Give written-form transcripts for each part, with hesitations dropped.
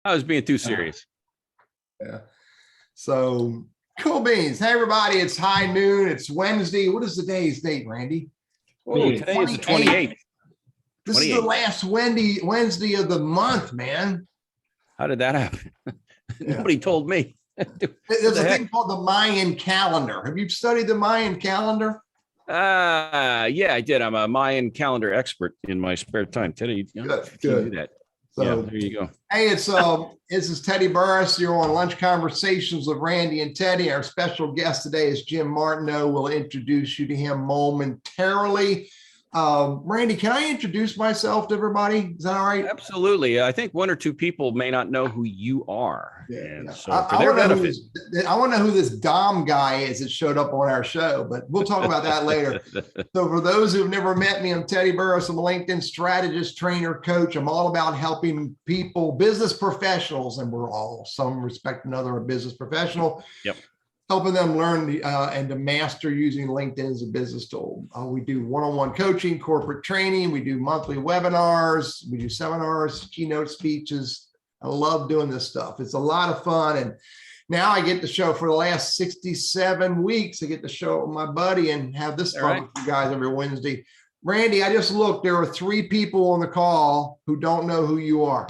I was being too serious. Yeah. So cool beans. Hey, everybody. It's high noon. It's Wednesday. What is today's date, Randy? Oh, today is the 28th. This is the last Wednesday of the month, man. How did that happen? Nobody told me. There's a thing called the Mayan calendar. Have you studied the Mayan calendar? Yeah, I did. I'm a Mayan calendar expert in my spare time. Teddy, good. Do that. So yeah, there you go. Hey, this is Teddy Burriss. You're on Lunch Conversations with Randy and Teddy. Our special guest today is Jim Martineau. We'll introduce you to him momentarily. Randy, can I introduce myself to everybody? Is that all right? Absolutely. I think one or two people may not know who you are. Yeah. So for their benefit, I want to know who this Dom guy is that showed up on our show, but we'll talk about that later. So for those who've never met me, I'm Teddy Burriss. I'm a LinkedIn strategist, trainer, coach. I'm all about helping people, business professionals, and we're all, some respect another, a business professional. Yep. Helping them learn and to master using LinkedIn as a business tool. We do one-on-one coaching, corporate training. We do monthly webinars. We do seminars, keynote speeches. I love doing this stuff. It's a lot of fun. And now I get to show for the last 67 weeks, I get to show with my buddy and have this fun with you guys every Wednesday. Randy, I just looked. There are 3 people on the call who don't know who you are.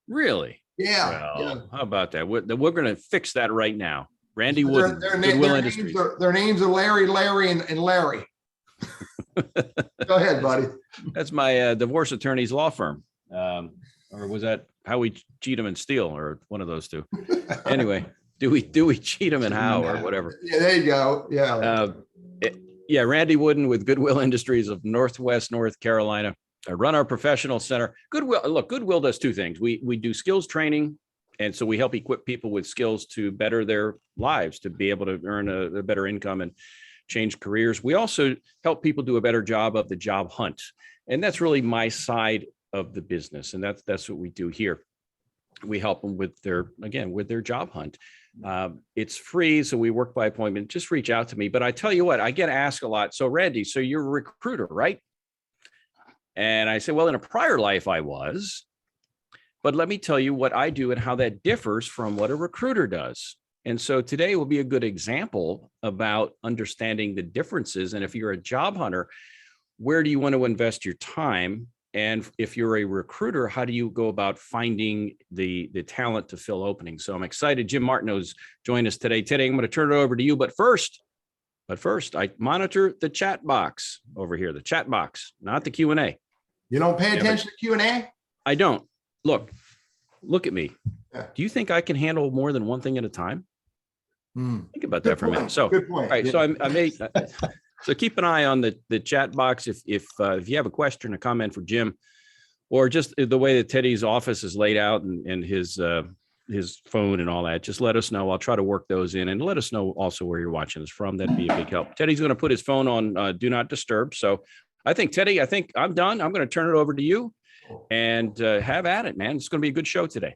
Really? Yeah. Well, how about that? We're going to fix that right now. Randy Wooden, Goodwill Industries. Their names are Larry, and Larry. Go ahead, buddy. That's my divorce attorney's law firm. Or was that Howie Cheatham and Steele, or one of those two? Anyway, do we cheat them and how, or whatever? Yeah, there you go. Yeah. Randy Wooden with Goodwill Industries of Northwest North Carolina. I run our professional center. Goodwill does 2 things. We do skills training. And so we help equip people with skills to better their lives, to be able to earn a better income and change careers. We also help people do a better job of the job hunt. And that's really my side of the business. And that's what we do here. We help them with their job hunt. It's free. So we work by appointment. Just reach out to me. But I tell you what, I get asked a lot. So Randy, so you're a recruiter, right? And I say, well, in a prior life I was. But let me tell you what I do and how that differs from what a recruiter does. And so today will be a good example about understanding the differences. And if you're a job hunter, where do you want to invest your time? And if you're a recruiter, how do you go about finding the talent to fill openings? So I'm excited. Jim Martineau's joined us today. Today, I'm going to turn it over to you. But first, I monitor the chat box over here, the chat box, not the Q&A. You don't pay attention to Q&A? I don't. Look at me. Yeah. Do you think I can handle more than one thing at a time? Think about that for a minute. So, good point. All right. So I may. So keep an eye on the chat box if you have a question, a comment for Jim, or just the way that Teddy's office is laid out and his phone and all that. Just let us know. I'll try to work those in, and let us know also where you're watching us from. That'd be a big help. Teddy's going to put his phone on do not disturb. So I think Teddy, I'm done. I'm going to turn it over to you. And have at it, man. It's going to be a good show today.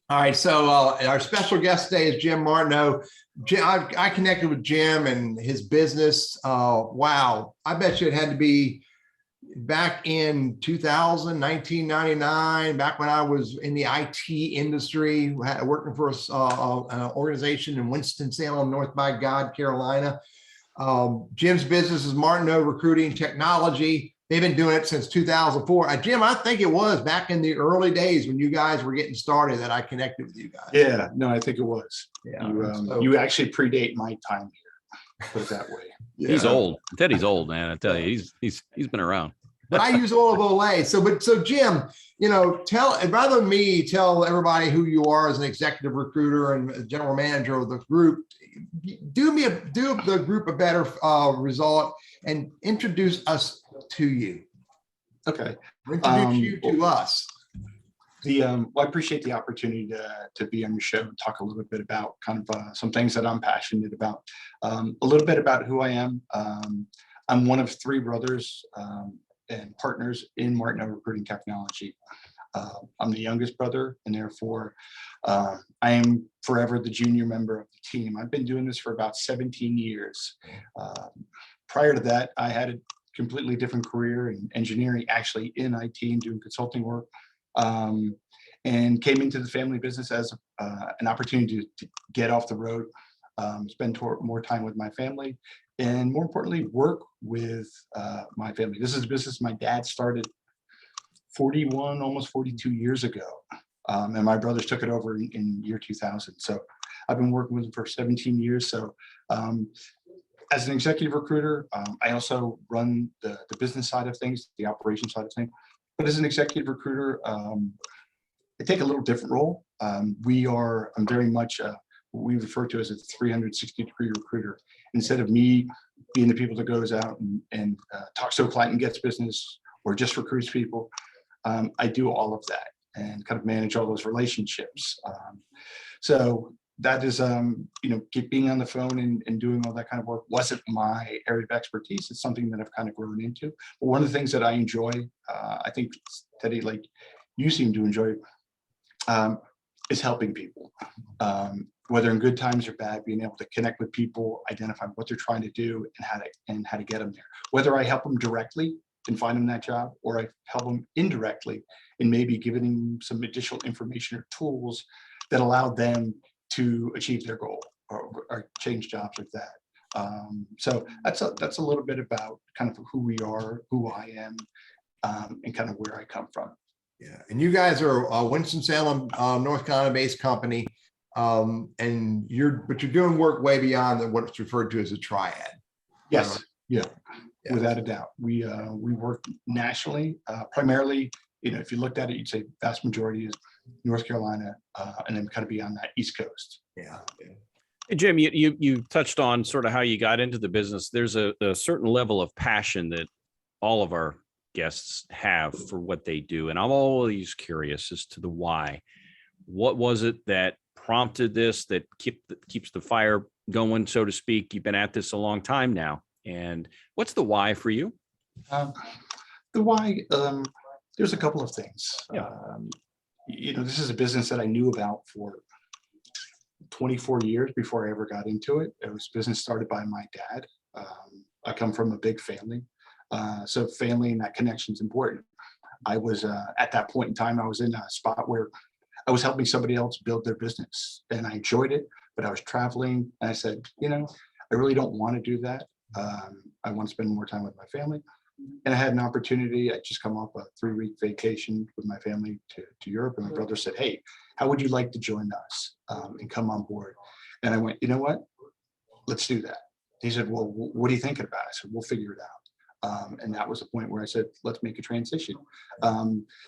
All right. So our special guest today is Jim Martineau. I connected with Jim and his business. Wow. I bet you it had to be back in 1999, back when I was in the IT industry, working for an organization in Winston-Salem, North by God, Carolina. Jim's business is Martineau Recruiting Technology. They've been doing it since 2004. Jim, I think it was back in the early days when you guys were getting started that I connected with you guys. Yeah, no, I think it was. Yeah, you actually predate my time here. Put it that way. Yeah. He's old. Teddy's old, man. I tell you, he's been around. But I use all of Olay. So Jim, rather than me tell everybody who you are as an executive recruiter and general manager of the group, do the group a better result and introduce us to you. Okay. Introduce you to us. I appreciate the opportunity to be on your show and talk a little bit about kind of some things that I'm passionate about. A little bit about who I am. I'm one of 3 brothers and partners in Martineau Recruiting Technology. I'm the youngest brother, and therefore I am forever the junior member of the team. I've been doing this for about 17 years. Prior to that, I had a completely different career in engineering, actually in IT and doing consulting work. and came into the family business as an opportunity to get off the road, spend more time with my family, and more importantly, work with my family. This is a business my dad started 41, almost 42 years ago. And my brothers took it over in year 2000. So I've been working with them for 17 years. So as an executive recruiter, I also run the business side of things, the operations side of things. But as an executive recruiter, I take a little different role. I'm very much what we refer to as a 360-degree recruiter. Instead of me being the people that goes out and talks to a client and gets business or just recruits people, I do all of that and kind of manage all those relationships. So that is, being on the phone and doing all that kind of work wasn't my area of expertise. It's something that I've kind of grown into. But one of the things that I enjoy, I think, Teddy, like you seem to enjoy, is helping people. Whether in good times or bad, being able to connect with people, identify what they're trying to do and how to get them there. Whether I help them directly and find them that job, or I help them indirectly and maybe giving them some additional information or tools that allow them to achieve their goal or change jobs like that. So that's a little bit about kind of who we are, who I am, and kind of where I come from. Yeah, and you guys are a Winston-Salem, North Carolina-based company, and you're doing work way beyond what's referred to as a triad. Yes, yeah, without a doubt. We work nationally, primarily. If you looked at it, you'd say vast majority is North Carolina, and then kind of beyond that, East Coast. Yeah. Hey, Jim, you touched on sort of how you got into the business. There's a certain level of passion that all of our guests have for what they do. And I'm always curious as to the why. What was it that prompted this, that keeps the fire going, so to speak? You've been at this a long time now. And what's the why for you? The why, there's a couple of things. Yeah. This is a business that I knew about for 24 years before I ever got into it. It was a business started by my dad. I come from a big family. So family and that connection is important. I was at that point in time, I was in a spot where I was helping somebody else build their business, and I enjoyed it, but I was traveling, and I said, I really don't want to do that. I want to spend more time with my family. And I had an opportunity. I just come off a 3-week vacation with my family to Europe, and my brother said, "Hey, how would you like to join us and come on board?" And I went, "You know what? Let's do that." He said, "Well, what are you thinking about?" I said, "We'll figure it out." And that was the point where I said, "Let's make a transition."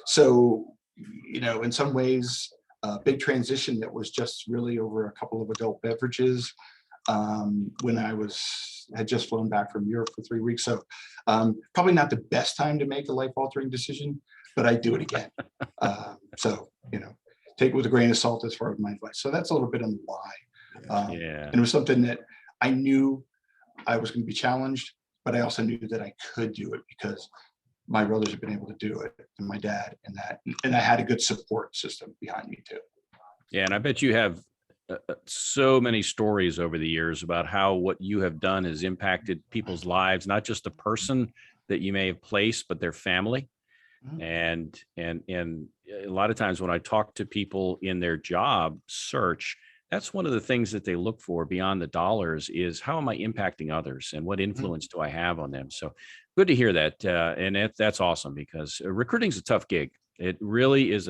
So, in some ways, a big transition that was just really over a couple of adult beverages when I had just flown back from Europe for 3 weeks. So probably not the best time to make a life-altering decision, but I'd do it again. So, take it with a grain of salt as far as my advice. So that's a little bit on the why. And it was something that I knew I was going to be challenged, but I also knew that I could do it because my brothers have been able to do it, and my dad, and I had a good support system behind me too. Yeah, and I bet you have so many stories over the years about how what you have done has impacted people's lives, not just the person that you may have placed, but their family. And a lot of times when I talk to people in their job search, that's one of the things that they look for beyond the dollars is how am I impacting others and what influence do I have on them? So good to hear that. And that's awesome because recruiting is a tough gig. It really is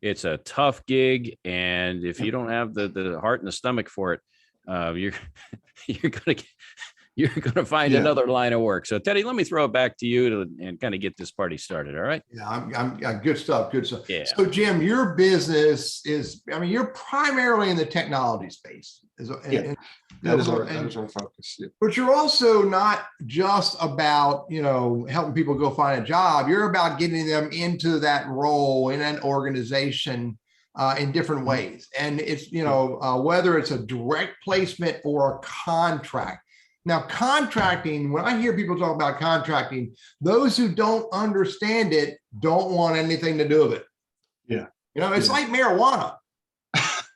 it's a tough gig. And if you don't have the heart and the stomach for it, you're going to find another line of work. So Teddy, let me throw it back to you and kind of get this party started. All right. Yeah, I'm good stuff. Good stuff. Yeah. So Jim, your business you're primarily in the technology space. That is our focus. Yeah. But you're also not just about, helping people go find a job. You're about getting them into that role in an organization in different ways. And it's, whether it's a direct placement or a contract. Now, contracting, when I hear people talk about contracting, those who don't understand it don't want anything to do with it. Yeah. It's like marijuana.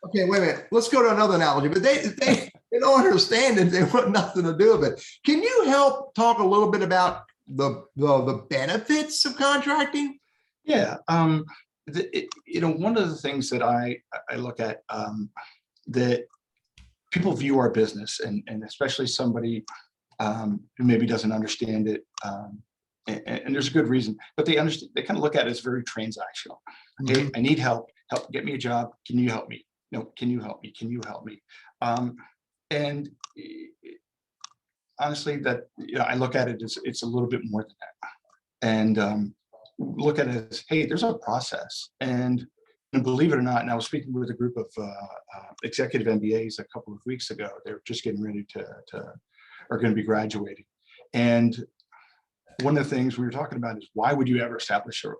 Okay, wait a minute. Let's go to another analogy, but they don't understand it. They want nothing to do with it. Can you help talk a little bit about the benefits of contracting? Yeah. One of the things that I look at, that people view our business, and especially somebody who maybe doesn't understand it, and there's a good reason, but they understand, they kind of look at it as very transactional. Hey, I need help get me a job. Can you help me? No, can you help me? Can you help me? And honestly, that, I look at it as it's a little bit more than that. And look at it as, hey, there's a process. And believe it or not, and I was speaking with a group of executive MBAs a couple of weeks ago. They're just getting ready to are going to be graduating. And one of the things we were talking about is, why would you ever establish a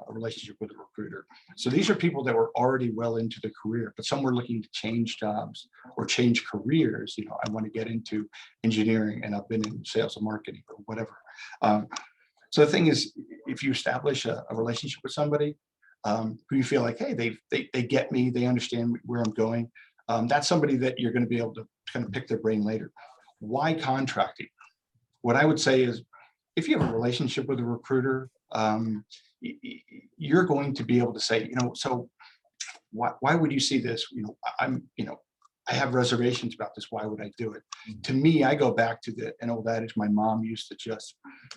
relationship with a recruiter? So these are people that were already well into the career, but some were looking to change jobs or change careers. I want to get into engineering, and I've been in sales and marketing or whatever. So the thing is, if you establish a relationship with somebody who you feel like, hey, they get me, they understand where I'm going, that's somebody that you're going to be able to kind of pick their brain later. Why contracting? What I would say is, if you have a relationship with a recruiter, you're going to be able to say, so why would you see this? I have reservations about this. Why would I do it? To me, I go back to an old adage my mom used to just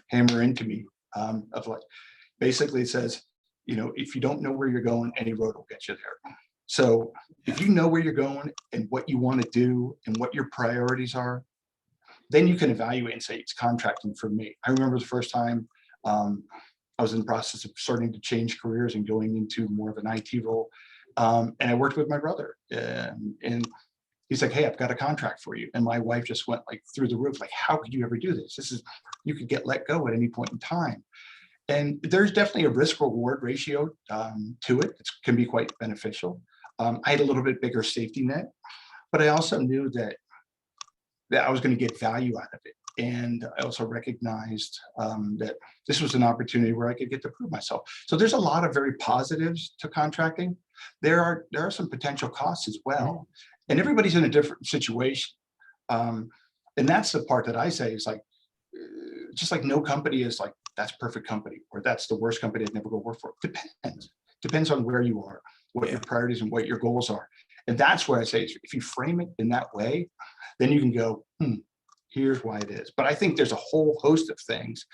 hammer into me, of like, basically it says, if you don't know where you're going, any road will get you there. So if you know where you're going and what you want to do and what your priorities are, then you can evaluate and say, it's contracting for me. I remember the first time I was in the process of starting to change careers and going into more of an IT role. And I worked with my brother, and he's like, hey, I've got a contract for you. And my wife just went like through the roof, like, how could you ever do this? You could get let go at any point in time. And there's definitely a risk reward ratio to it. It can be quite beneficial. I had a little bit bigger safety net, but I also knew that I was going to get value out of it. And I also recognized that this was an opportunity where I could get to prove myself. So there's a lot of very positives to contracting. There are some potential costs as well. And everybody's in a different situation. And that's the part that I say is like, just like no company is like, that's perfect company, or that's the worst company I'd never go work for. Depends on where you are, what your priorities and what your goals are. And that's where I say, if you frame it in that way, then you can go, here's why it is. But I think there's a whole host of things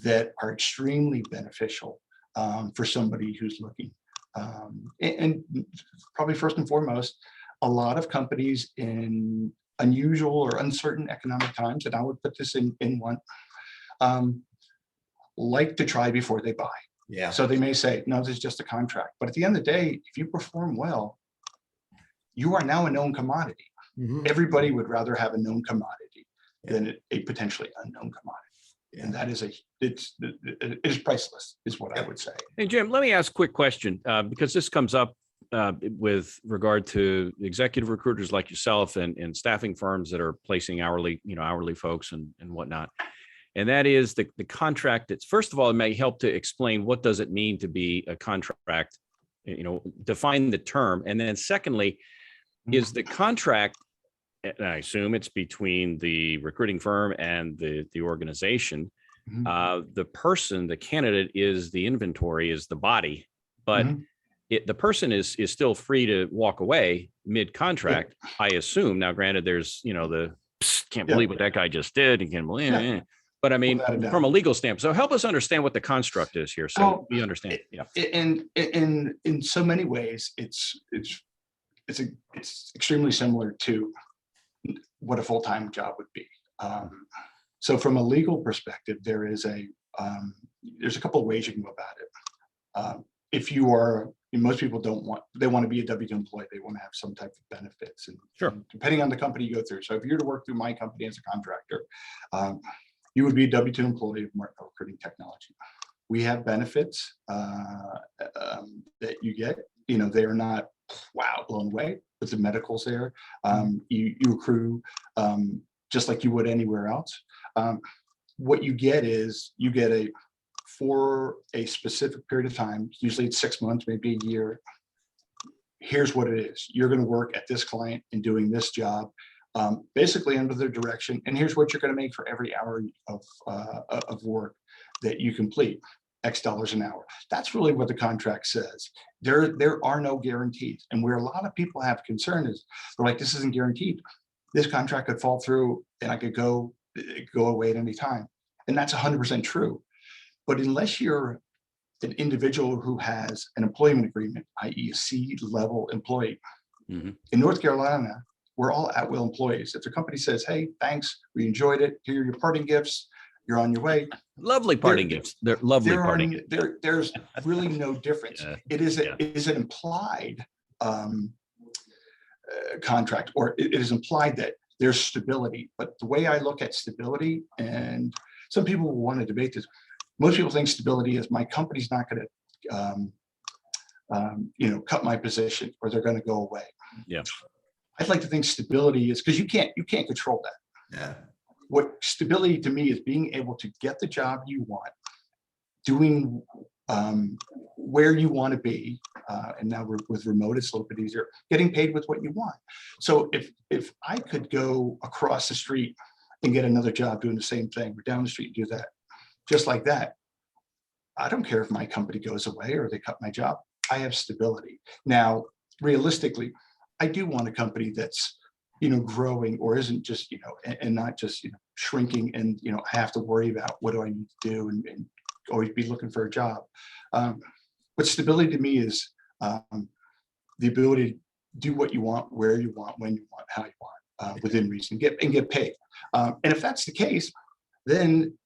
that are extremely beneficial for somebody who's looking. And probably first and foremost, a lot of companies in unusual or uncertain economic times, and I would put this in one, like to try before they buy. Yeah. So they may say, no, this is just a contract. But at the end of the day, if you perform well, you are now a known commodity. Everybody would rather have a known commodity than a potentially unknown commodity. And that is it is priceless, is what I would say. Hey, Jim, let me ask a quick question, because this comes up with regard to executive recruiters like yourself and staffing firms that are placing hourly folks and whatnot. And that is the contract. It's, first of all, it may help to explain what does it mean to be a contract, define the term. And then secondly, is the contract, and I assume it's between the recruiting firm and the organization, the person, the candidate is the inventory, is the body, but the person is still free to walk away mid-contract, I assume. Now, granted, there's, can't believe what that guy just did. And can't believe, but I mean, from a legal standpoint. So help us understand what the construct is here, so we understand. And in so many ways, it's extremely similar to what a full-time job would be. So from a legal perspective, there's a couple of ways you can go about it. If you are, most people they want to be a W-2 employee. They want to have some type of benefits, and depending on the company you go through. So if you're to work through my company as a contractor, you would be a W-2 employee of Martineau Recruiting Technology. We have benefits that you get. They are not blown away, but the medical's there. You accrue just like you would anywhere else. What you get is for a specific period of time, usually it's 6 months, maybe a year. Here's what it is. You're going to work at this client and doing this job, basically under their direction. And here's what you're going to make for every hour of work that you complete. X dollars an hour. That's really what the contract says. There are no guarantees. And where a lot of people have concern is they're like, this isn't guaranteed. This contract could fall through and I could go away at any time. And that's 100% true. But unless you're an individual who has an employment agreement, i.e. a C-level employee, in North Carolina, we're all at-will employees. If the company says, hey, thanks, we enjoyed it, here are your parting gifts, you're on your way. Lovely parting gifts. They're lovely parting gifts. There's really no difference. It is an implied contract, or it is implied that there's stability. But the way I look at stability, and some people will want to debate this, most people think stability is my company's not going to cut my position or they're going to go away. Yeah. I'd like to think stability is, because you can't control that. Yeah. What stability to me is being able to get the job you want, doing where you want to be, and now with remote, it's a little bit easier, getting paid with what you want. So if I could go across the street and get another job doing the same thing, or down the street and do that, just like that, I don't care if my company goes away or they cut my job. I have stability. Now, realistically, I do want a company that's, growing, or isn't just, and not just, shrinking and, I have to worry about what do I need to do and always be looking for a job. But stability to me is the ability to do what you want, where you want, when you want, how you want, within reason, and get paid. And if that's the case, then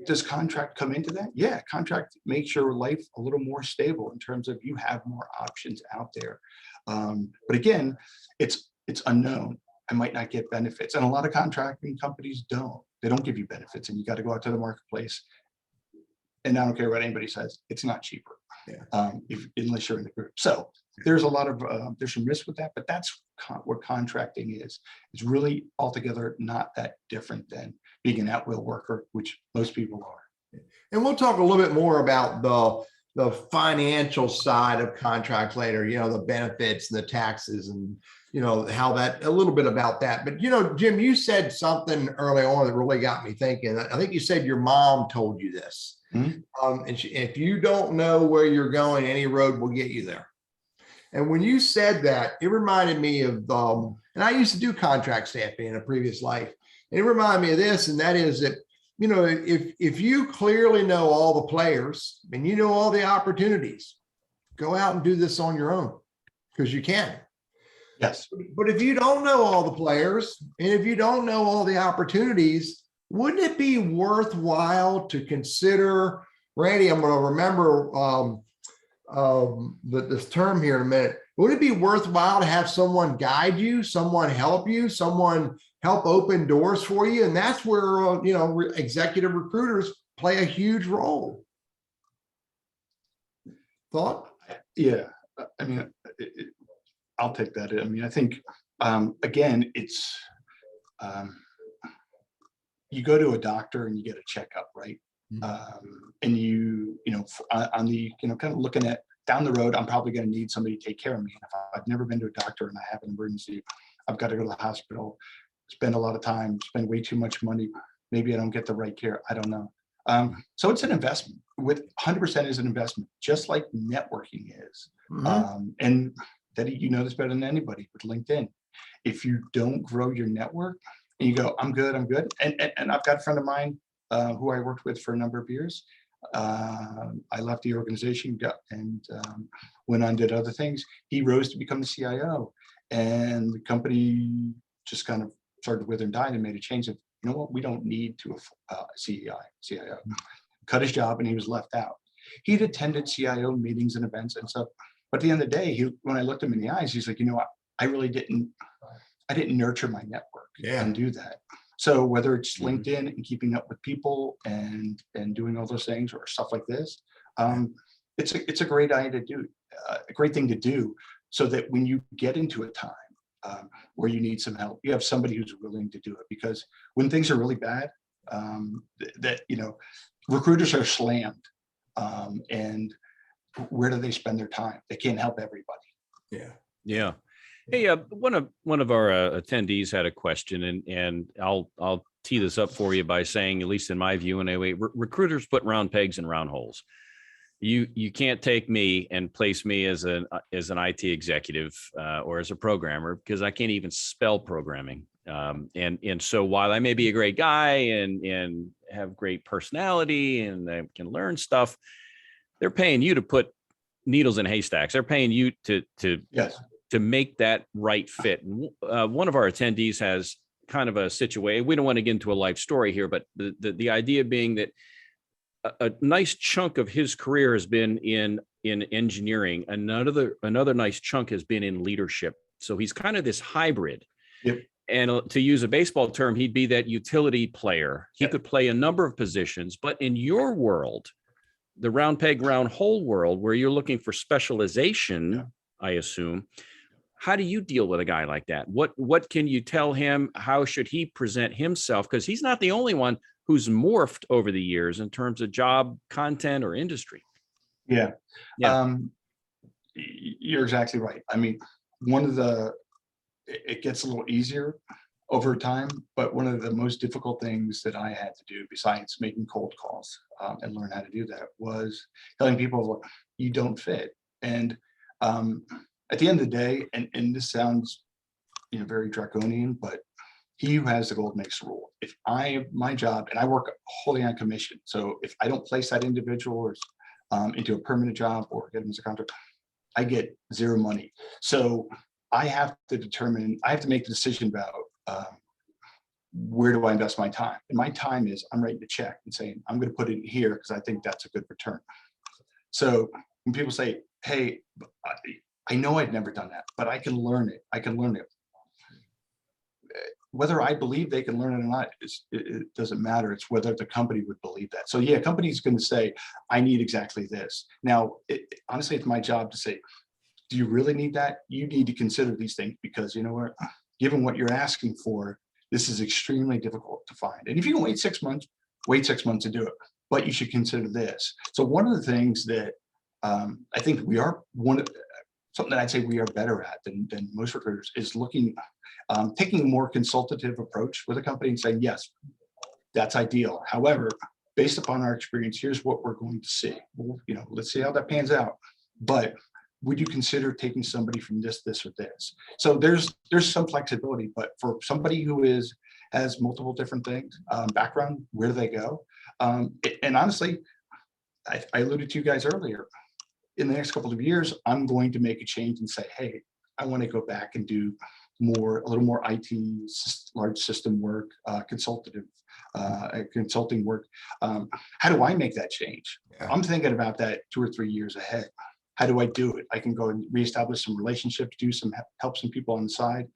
does contract come into that? Yeah, contract makes your life a little more stable in terms of you have more options out there. But again, it's unknown. I might not get benefits, and a lot of contracting companies don't. They don't give you benefits, and you got to go out to the marketplace. And I don't care what anybody says, it's not cheaper, unless you're in the group. So there's a lot of there's some risk with that, but that's what contracting is. It's really altogether not that different than being an at-will worker, which most people are. And we'll talk a little bit more about the financial side of contracts later, the benefits and the taxes and, how that, a little bit about that. But, Jim, you said something early on that really got me thinking. I think you said your mom told you this. And if you don't know where you're going, any road will get you there. And when you said that, it reminded me of, and I used to do contract staffing in a previous life. And it reminded me of this, and that is that, if you clearly know all the players and you know all the opportunities, go out and do this on your own, because you can. Yes. But if you don't know all the players and if you don't know all the opportunities, wouldn't it be worthwhile to consider, Randy, I'm going to remember this term here in a minute. Would it be worthwhile to have someone guide you, someone help you, someone help open doors for you? And that's where, executive recruiters play a huge role. Thought? Yeah. I mean, I'll take that. I mean, I think, again, it's, you go to a doctor and you get a checkup, right? And on the, kind of looking at down the road, I'm probably going to need somebody to take care of me. And if I've never been to a doctor and I have an emergency, I've got to go to the hospital, spend a lot of time, spend way too much money. Maybe I don't get the right care. I don't know. So it's an investment. With 100% is an investment, just like networking is. And that you know this better than anybody with LinkedIn. If you don't grow your network and you go, I'm good. And I've got a friend of mine who I worked with for a number of years. I left the organization and went on, did other things. He rose to become the CIO, and the company just kind of started to wither and die, and made a change of, you know what, we don't need to CIO. Cut his job, and he was left out. He'd attended CIO meetings and events and stuff. But at the end of the day, when I looked him in the eyes, he's like, I really didn't nurture my network and do that. So whether it's LinkedIn and keeping up with people and doing all those things or stuff like this, it's a great idea to do, a great thing to do, so that when you get into a time where you need some help, you have somebody who's willing to do it. Because when things are really bad, recruiters are slammed, and where do they spend their time? They can't help everybody. Yeah. Hey, one of our attendees had a question, and I'll tee this up for you by saying, at least in my view, anyway, recruiters put round pegs in round holes. you can't take me and place me as an IT executive or as a programmer, because I can't even spell programming. And so while I may be a great guy and have great personality and I can learn stuff, they're paying you to put needles in haystacks. They're paying you Yes. to make that right fit. And, one of our attendees has kind of a situation. We don't want to get into a life story here, but the idea being that a nice chunk of his career has been in engineering. Another nice chunk has been in leadership. So he's kind of this hybrid. Yep. And to use a baseball term, he'd be that utility player. He Yep. could play a number of positions, but in your world, the round peg, round hole world, where you're looking for specialization, Yeah. I assume, how do you deal with a guy like that? What can you tell him? How should he present himself? Because he's not the only one who's morphed over the years in terms of job content or industry. Yeah. Yeah. You're exactly right. I mean, it gets a little easier over time, but one of the most difficult things that I had to do, besides making cold calls and learn how to do that, was telling people, look, you don't fit. And at the end of the day, and this sounds, very draconian, but he who has the gold makes the rule. If my job, and I work wholly on commission, so if I don't place that individual or into a permanent job or get him as a contract, I get zero money. So I have to make the decision about where do I invest my time? And my time is, I'm writing a check and saying, I'm going to put it in here because I think that's a good return. So when people say, hey, I know I've never done that, but I can learn it. Whether I believe they can learn it or not, it doesn't matter. It's whether the company would believe that. So yeah, company's going to say, I need exactly this. Now, honestly, it's my job to say, do you really need that? You need to consider these things, because you know what, given what you're asking for, this is extremely difficult to find. And if you can wait 6 months, wait 6 months to do it, but you should consider this. So one of the things that I think something that I'd say we are better at than most recruiters is taking a more consultative approach with a company and saying, yes, that's ideal. However, based upon our experience, here's what we're going to see. Well, let's see how that pans out. But would you consider taking somebody from this, or this? So there's some flexibility, but for somebody who has multiple different things, background, where do they go? And honestly, I alluded to you guys earlier, in the next couple of years, I'm going to make a change and say, hey, I want to go back and do a little more IT, large system work, consulting work. How do I make that change? Yeah. I'm thinking about that 2 or 3 years ahead. How do I do it? I can go and reestablish some relationships, help some people on the side.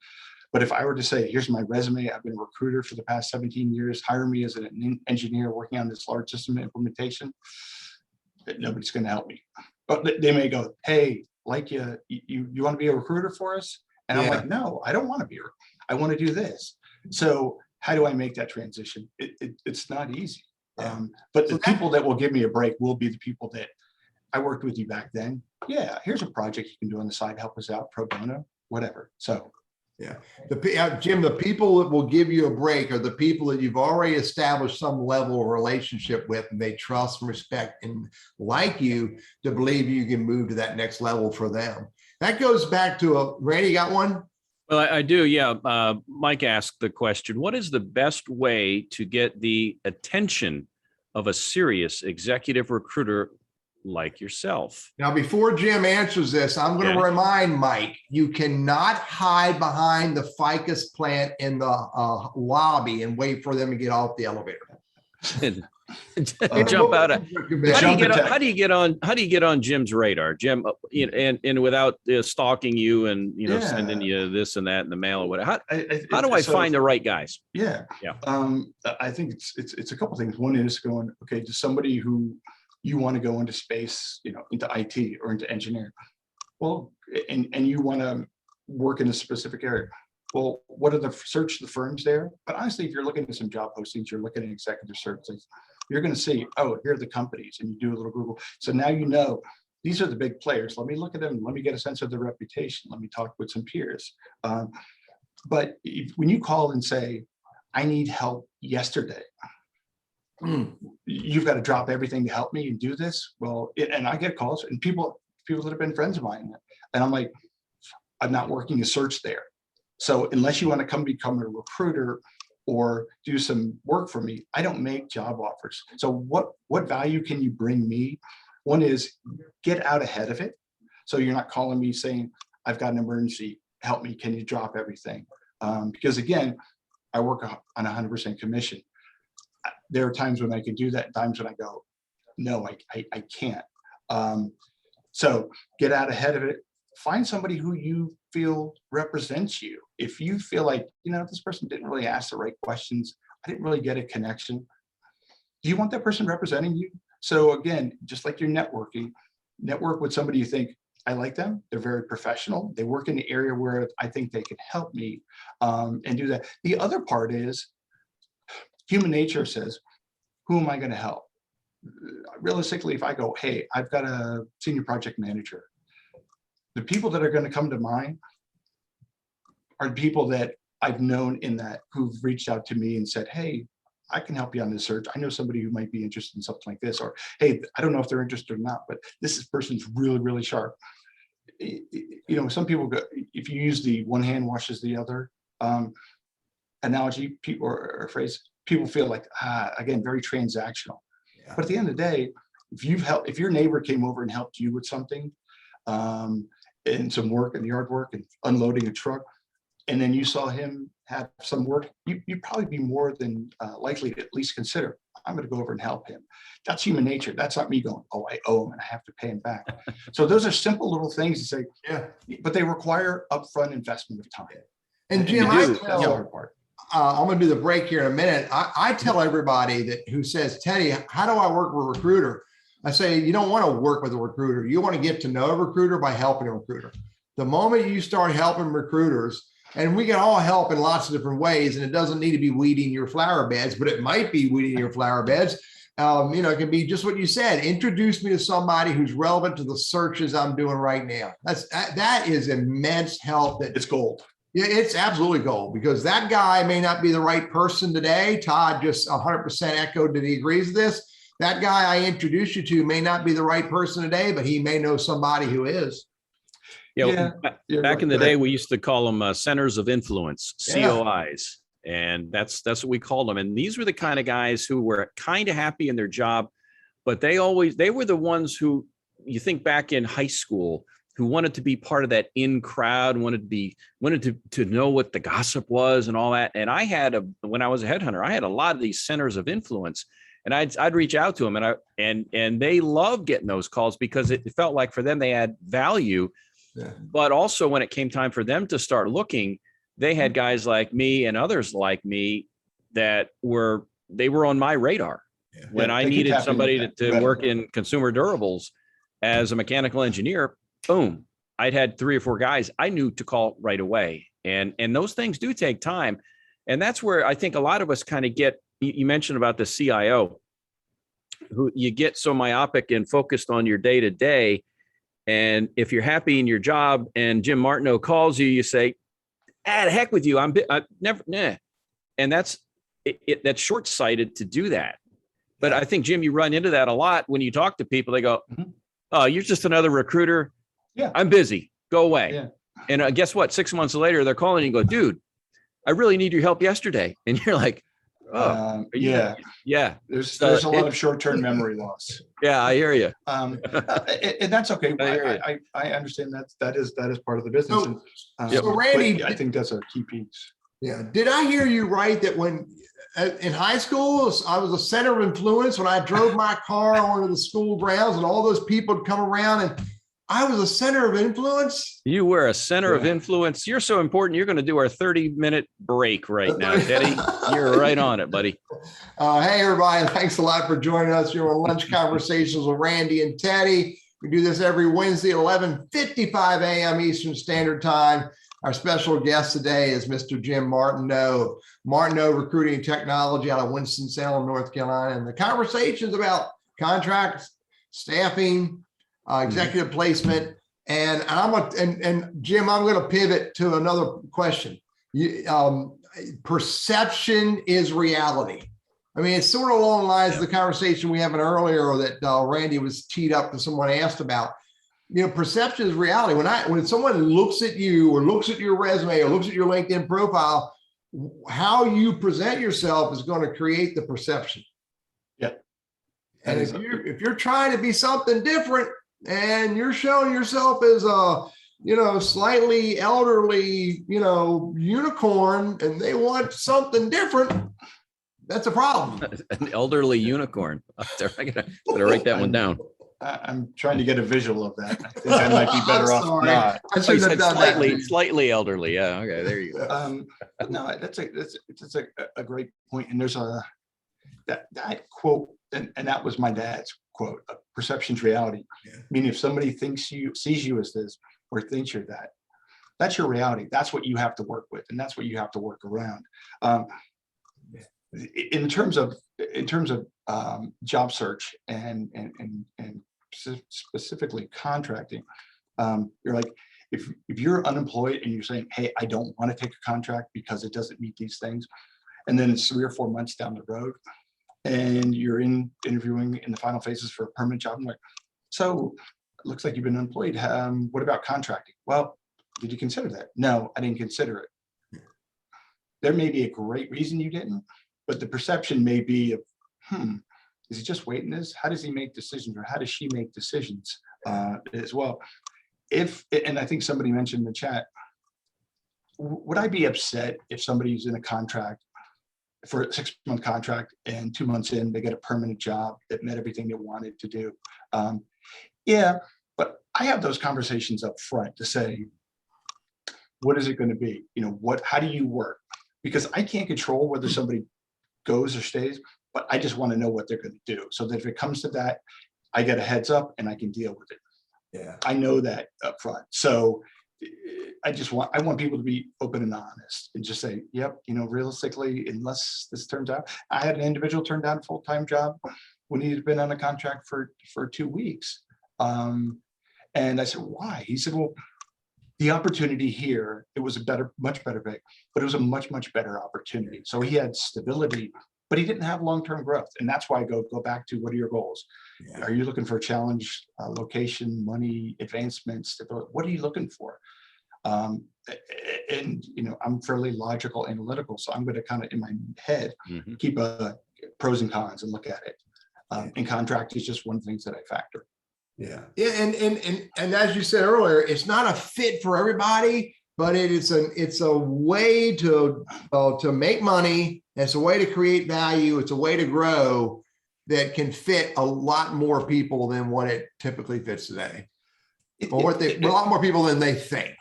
But if I were to say, here's my resume, I've been a recruiter for the past 17 years, hire me as an engineer working on this large system implementation, nobody's going to help me. But they may go, hey, like you want to be a recruiter for us? And I'm like, no, I don't want to be. I want to do this. So how do I make that transition? It's not easy. Yeah. But the people that will give me a break will be the people that I worked with you back then. Yeah, here's a project you can do on the side, help us out, pro bono, whatever. So yeah, Jim, the people that will give you a break are the people that you've already established some level of relationship with, and they trust and respect and like you to believe you can move to that next level for them. That goes back to Randy, got one? Well, I do. Yeah. Mike asked the question, what is the best way to get the attention of a serious executive recruiter like yourself? Now, before Jim answers this, I'm going to remind Mike, you cannot hide behind the ficus plant in the lobby and wait for them to get off the elevator. Jump out of. How do you get on Jim's radar, Jim? And without stalking you and sending you this and that in the mail or whatever. How do I find the right guys? Yeah. I think it's a couple things. One is going, okay, to somebody who you want to go into space, into IT or into engineering. Well, and you want to work in a specific area. Well, what are the firms there? But honestly, if you're looking at some job postings, you're looking at executive searches, you're going to see, oh, here are the companies, and you do a little Google. So now these are the big players. Let me look at them. Let me get a sense of their reputation. Let me talk with some peers. But when you call and say, I need help yesterday, you've got to drop everything to help me and do this. Well, and I get calls and people that have been friends of mine, and I'm like, I'm not working a search there. So unless you want to come become a recruiter or do some work for me, I don't make job offers. So what value can you bring me? One is get out ahead of it. So you're not calling me saying, I've got an emergency, help me, can you drop everything? Because again, I work on 100% commission. There are times when I can do that, times when I go, no, I can't. So get out ahead of it. Find somebody who you feel represents you. If you feel like, this person didn't really ask the right questions, I didn't really get a connection, do you want that person representing you? So again, just like you're networking, network with somebody you think, I like them, they're very professional, they work in the area where I think they can help me, and do that. The other part is human nature says, who am I going to help? Realistically, if I go, hey, I've got a senior project manager, the people that are going to come to mind are people that I've known who've reached out to me and said, hey, I can help you on this search. I know somebody who might be interested in something like this, or, hey, I don't know if they're interested or not, but this person's really, really sharp. Some people go, if you use the one hand washes the other analogy, people or phrase, people feel like, again, very transactional. Yeah. But at the end of the day, if your neighbor came over and helped you with something, and some work and yard work and unloading a truck, and then you saw him have some work, you'd probably be more than likely to at least consider, I'm going to go over and help him. That's human nature. That's not me going, oh, I owe him and I have to pay him back. So those are simple little things to say, yeah, but they require upfront investment of time. And Jim, that's the hard part. I'm going to do the break here in a minute. I tell everybody who says, Teddy, how do I work with a recruiter? I say, you don't want to work with a recruiter. You want to get to know a recruiter by helping a recruiter. The moment you start helping recruiters, and we can all help in lots of different ways, and it doesn't need to be weeding your flower beds, but it might be weeding your flower beds. It can be just what you said. Introduce me to somebody who's relevant to the searches I'm doing right now. That is immense help. It's gold. Yeah, it's absolutely gold, because that guy may not be the right person today. Todd just 100% echoed that he agrees with this. That guy I introduced you to may not be the right person today, but he may know somebody who is. Back in the day, we used to call them centers of influence, COIs, and that's what we called them. And these were the kind of guys who were kind of happy in their job, but they were the ones who, you think back in high school, who wanted to be part of that in crowd, wanted to know what the gossip was and all that. And when I was a headhunter, I had a lot of these centers of influence. And I'd reach out to them, and they loved getting those calls because it felt like for them they had value. Yeah. But also when it came time for them to start looking, they had guys like me and others like me that were on my radar. Yeah. When I needed somebody to work in consumer durables as a mechanical engineer, boom, I'd had 3 or 4 guys I knew to call right away. And those things do take time. And that's where I think a lot of us kind of get. You mentioned about the CIO, who you get so myopic and focused on your day to day. And if you're happy in your job and Jim Martineau calls you, you say, the heck with you. I'm never, nah. And that's short-sighted to do that. But I think, Jim, you run into that a lot when you talk to people. They go, oh, you're just another recruiter. Yeah, I'm busy. Go away. Yeah. And guess what? 6 months later, they're calling you and go, dude, I really need your help yesterday. And you're like, yeah. There's a lot of short-term memory loss. Yeah, I hear you. And that's okay. I understand that is part of the business. So Randy, I think that's a key piece. Yeah. Did I hear you right that when in high school I was a center of influence when I drove my car onto the school grounds and all those people would come around and I was a center of influence? You were a center of influence. You're so important. You're going to do our 30-minute break right now, Teddy. You're right on it, buddy. Hey, everybody. Thanks a lot for joining us. You're on Lunch Conversations with Randy and Teddy. We do this every Wednesday at 11:55 a.m. Eastern Standard Time. Our special guest today is Mr. Jim Martineau, Martineau Recruiting and Technology out of Winston-Salem, North Carolina. And the conversations about contracts, staffing, executive placement, and Jim, I'm going to pivot to another question. Perception is reality. I mean, it's sort of along the lines of the conversation we having earlier that Randy was teed up to someone asked about. You know, perception is reality. When someone looks at you or looks at your resume or looks at your LinkedIn profile, how you present yourself is going to create the perception. Yeah. And if you're trying to be something different and you're showing yourself as a, you know, slightly elderly, you know, unicorn, and they want something different, that's a problem. An elderly unicorn. I gotta write that one down. I'm trying to get a visual of that. I think I might be better off sorry. not. I Oh, you should have said done that. slightly elderly. Yeah. Okay. There you go. But no, that's a great point. And there's that quote, and that was my dad's quote, perception's reality. Yeah. Meaning if somebody sees you as this, or thinks you're that, that's your reality. That's what you have to work with. And that's what you have to work around. In terms of job search and specifically contracting, you're like, if you're unemployed and you're saying, hey, I don't want to take a contract because it doesn't meet these things, and then it's 3 or 4 months down the road and you're interviewing in the final phases for a permanent job, I'm like, so it looks like you've been unemployed. What about contracting? Well, did you consider that? No, I didn't consider it. There may be a great reason you didn't, but the perception may be of, is he just waiting this? How does he make decisions, or how does she make decisions as well? And I think somebody mentioned in the chat, would I be upset if somebody's in a contract for a 6-month contract and 2 months in, they get a permanent job that met everything they wanted to do? Yeah, but I have those conversations up front to say, what is it going to be? You know, how do you work? Because I can't control whether somebody goes or stays, but I just want to know what they're going to do, so that if it comes to that, I get a heads up and I can deal with it. Yeah. I know that up front. So I want people to be open and honest and just say, yep, you know, realistically, unless this turns out, I had an individual turn down a full-time job when he had been on a contract for 2 weeks. And I said, why? He said, well, the opportunity here, it was much better pay, but it was a much, much better opportunity. So he had stability, but he didn't have long-term growth. And that's why I go back to, what are your goals? Yeah. Are you looking for a challenge, location, money, advancement, stability? What are you looking for? And, you know, I'm fairly logical, analytical, so I'm going to kind of in my head, keep pros and cons and look at it. And contract is just one of the things that I factor. Yeah. Yeah. And as you said earlier, it's not a fit for everybody, but it's a way to make money. It's a way to create value. It's a way to grow that can fit a lot more people than what it typically fits today. Or a lot more people than they think.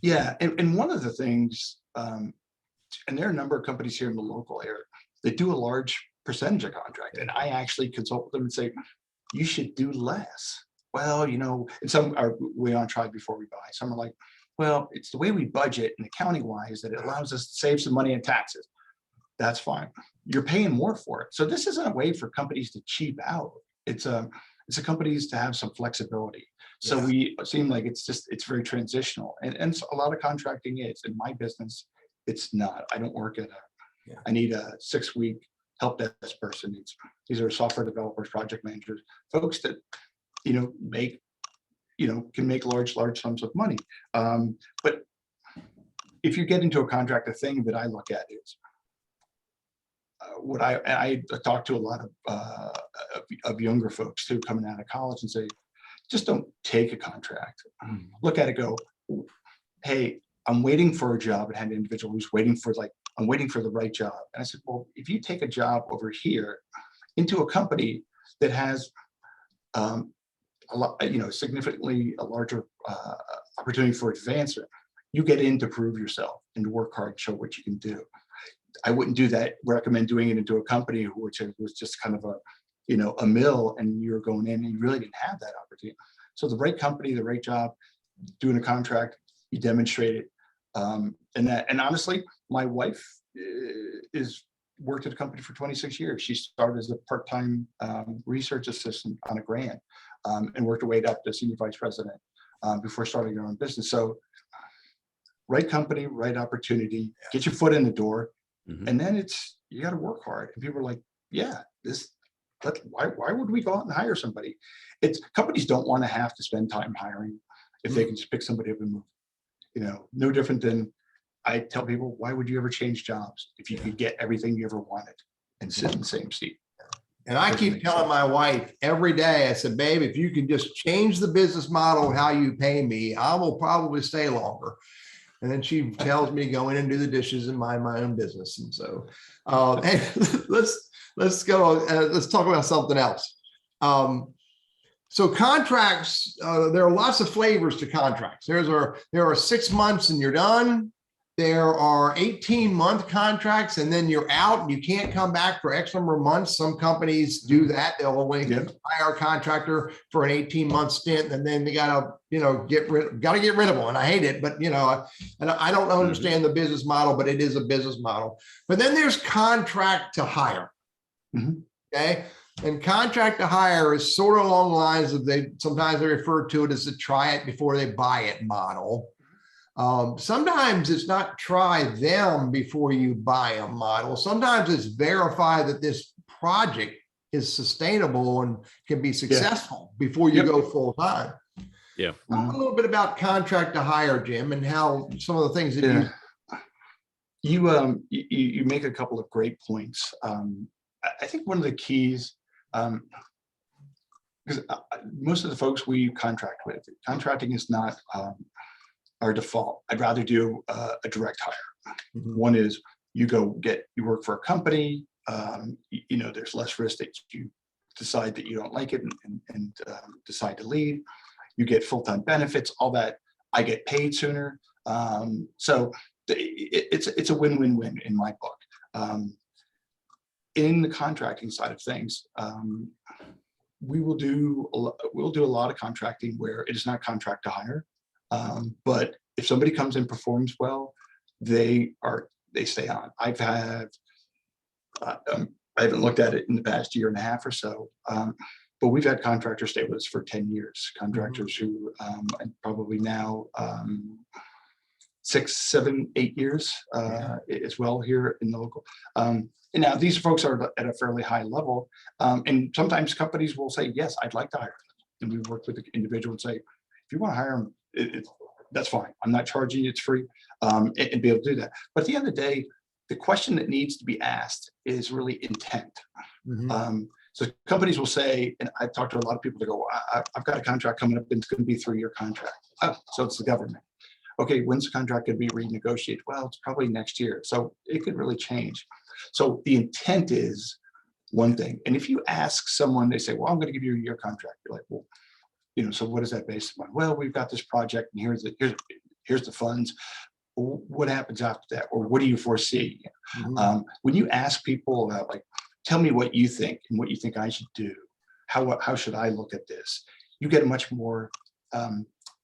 Yeah. And one of the things, and there are a number of companies here in the local area that do a large percentage of contract. And I actually consult with them and say, you should do less. Well, you know, and some are we on try before we buy. Some are like, well, it's the way we budget and accounting wise that it allows us to save some money in taxes. That's fine. You're paying more for it. So this isn't a way for companies to cheap out. It's a companies to have some flexibility. So we seem like it's very transitional. And so a lot of contracting is. In my business, it's not. I don't work at I need a 6-week help desk person. These are software developers, project managers, folks that, you know, can make large sums of money. But if you get into a contract, the thing that I look at is what I talk to a lot of younger folks too, coming out of college, and say, just don't take a contract. Look at it, go, hey, I'm waiting for a job. And had an individual who's waiting for I'm waiting for the right job. And I said, well, if you take a job over here into a company that has a lot, you know, significantly a larger opportunity for advancement, you get in to prove yourself and to work hard, show what you can do. I wouldn't recommend doing it into a company which was just kind of a mill, and you're going in and you really didn't have that opportunity. So the right company, the right job, doing a contract, you demonstrate it. And honestly, my wife worked at a company for 26 years. She started as a part-time research assistant on a grant, and worked her way up to senior vice president before starting her own business. So right company, right opportunity, get your foot in the door. And then you got to work hard. And people are like, yeah, why would we go out and hire somebody? It's companies don't want to have to spend time hiring if they can just pick somebody up and move. No different than I tell people, why would you ever change jobs if you could get everything you ever wanted and sit in the same seat? And I keep telling my wife every day, I said, babe, if you can just change the business model of how you pay me, I will probably stay longer. And then she tells me go in and do the dishes and mind my own business. And so, hey, let's go. Let's talk about something else. So contracts, there are lots of flavors to contracts. There are 6 months and you're done. There are 18-month contracts and then you're out and you can't come back for X number of months. Some companies do that. They'll only hire a contractor for an 18-month stint and then they gotta get rid of them. And I hate it, but and I don't understand the business model, but it is a business model. But then there's contract to hire. Okay. And contract to hire is sort of along the lines of sometimes they refer to it as a try it before they buy it model. Sometimes it's not try them before you buy a model. Sometimes it's verify that this project is sustainable and can be successful before you go full time. Yeah. Talk a little bit about contract to hire, Jim, and how some of the things that you make a couple of great points. I think one of the keys, because most of the folks we contract with, contracting is not our default. I'd rather do a direct hire. One is you work for a company, there's less risk that you decide that you don't like it and decide to leave. You get full-time benefits, all that. I get paid sooner. So it's a win-win-win in my book. In the contracting side of things, we'll do a lot of contracting where it is not contract to hire. But if somebody comes and performs well, they stay on. I haven't looked at it in the past year and a half or so, but we've had contractors stay with us for 10 years. Contractors who probably now 6, 7, 8 years as well here in the local. And now these folks are at a fairly high level, and sometimes companies will say, "Yes, I'd like to hire them." And we work with the individual and say, "If you want to hire them, that's fine. I'm not charging you; it's free," and be able to do that. But at the end of the day, the question that needs to be asked is really intent. So companies will say, and I've talked to a lot of people that go, "I've got a contract coming up, and it's going to be a 3-year contract." Oh, so it's the government. Okay, when's the contract going to be renegotiated? Well, it's probably next year. So it could really change. So the intent is one thing. And if you ask someone, they say, "Well, I'm going to give you a year contract." You're like, "Well, so what is that based upon?" "Well, we've got this project and here's the funds. What happens after that? Or what do you foresee?" When you ask people about, like, "Tell me what you think and what you think I should do. How should I look at this?" You get a much more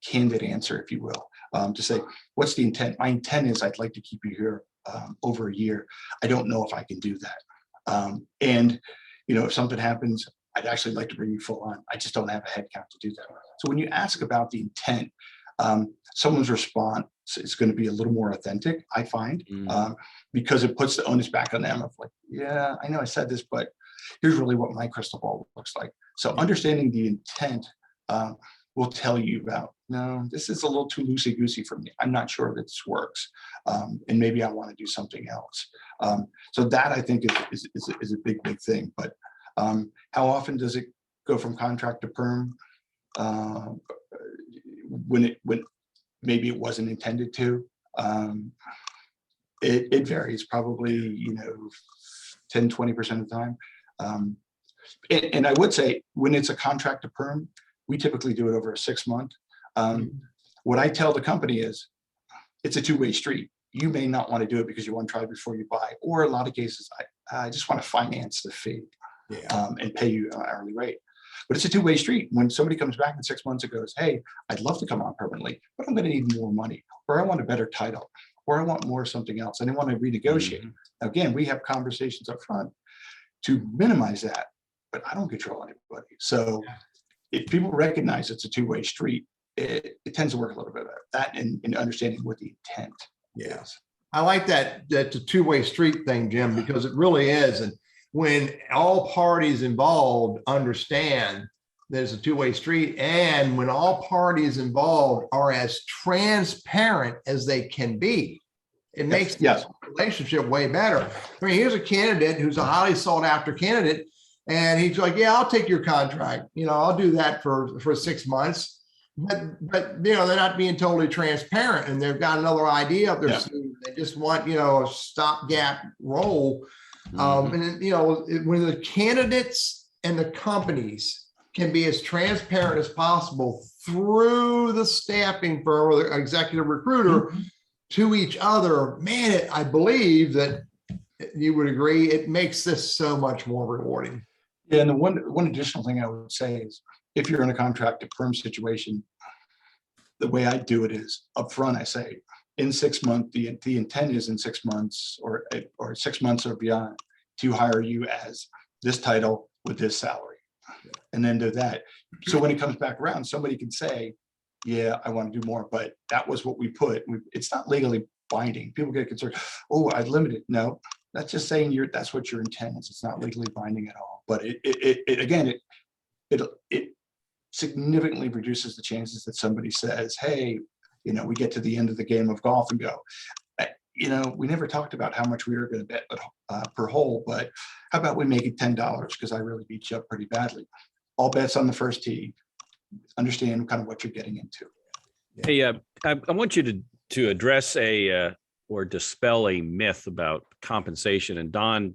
candid answer, if you will, to say, "What's the intent?" "My intent is I'd like to keep you here over a year. I don't know if I can do that. And if something happens, I'd actually like to bring you full on. I just don't have a head count to do that." So when you ask about the intent, someone's response is going to be a little more authentic, I find, because it puts the onus back on them of like, "Yeah, I know I said this, but here's really what my crystal ball looks like." So understanding the intent will tell you about, "No, this is a little too loosey-goosey for me. I'm not sure that this works. And maybe I want to do something else." So that, I think, is a big thing. But how often does it go from contract to perm? When maybe it wasn't intended to. It varies, probably 10-20% of the time. And I would say when it's a contract to perm, we typically do it over a 6-month. What I tell the company is it's a two-way street. You may not want to do it because you want to try before you buy, or a lot of cases, I just want to finance the fee and pay you an hourly rate. But it's a two-way street. When somebody comes back in 6 months and goes, "Hey, I'd love to come on permanently, but I'm going to need more money, or I want a better title, or I want more something else, and I want to renegotiate." Again, we have conversations up front to minimize that, but I don't control anybody. So if people recognize it's a two-way street, it tends to work a little bit better. That and understanding what the intent is. I like that. That's a two-way street thing, Jim, because it really is. And when all parties involved understand there's a two-way street, and when all parties involved are as transparent as they can be, it makes the relationship way better. I mean, here's a candidate who's a highly sought after candidate, and he's like, yeah, I'll take your contract. I'll do that for 6 months. But they're not being totally transparent, and they've got another idea up their sleeve. They just want, a stopgap role. And then, when the candidates and the companies can be as transparent as possible through the staffing firm or the executive recruiter to each other, man, I believe that you would agree, it makes this so much more rewarding. Yeah, and the one additional thing I would say is, if you're in a contract to perm situation, the way I do it is upfront. I say, in 6 months, the intent is in 6 months or 6 months or beyond to hire you as this title with this salary, and then do that. So when it comes back around, somebody can say, yeah, I want to do more, but that was what we put. It's not legally binding. People get concerned. Oh, I limited. No, that's just saying that's what your intent is. It's not legally binding at all. But it significantly reduces the chances that somebody says, hey, we get to the end of the game of golf and go, we never talked about how much we were going to bet per hole, but how about we make it $10 because I really beat you up pretty badly. All bets on the first tee. Understand kind of what you're getting into. Hey, I want you to address or dispel a myth about compensation. And Don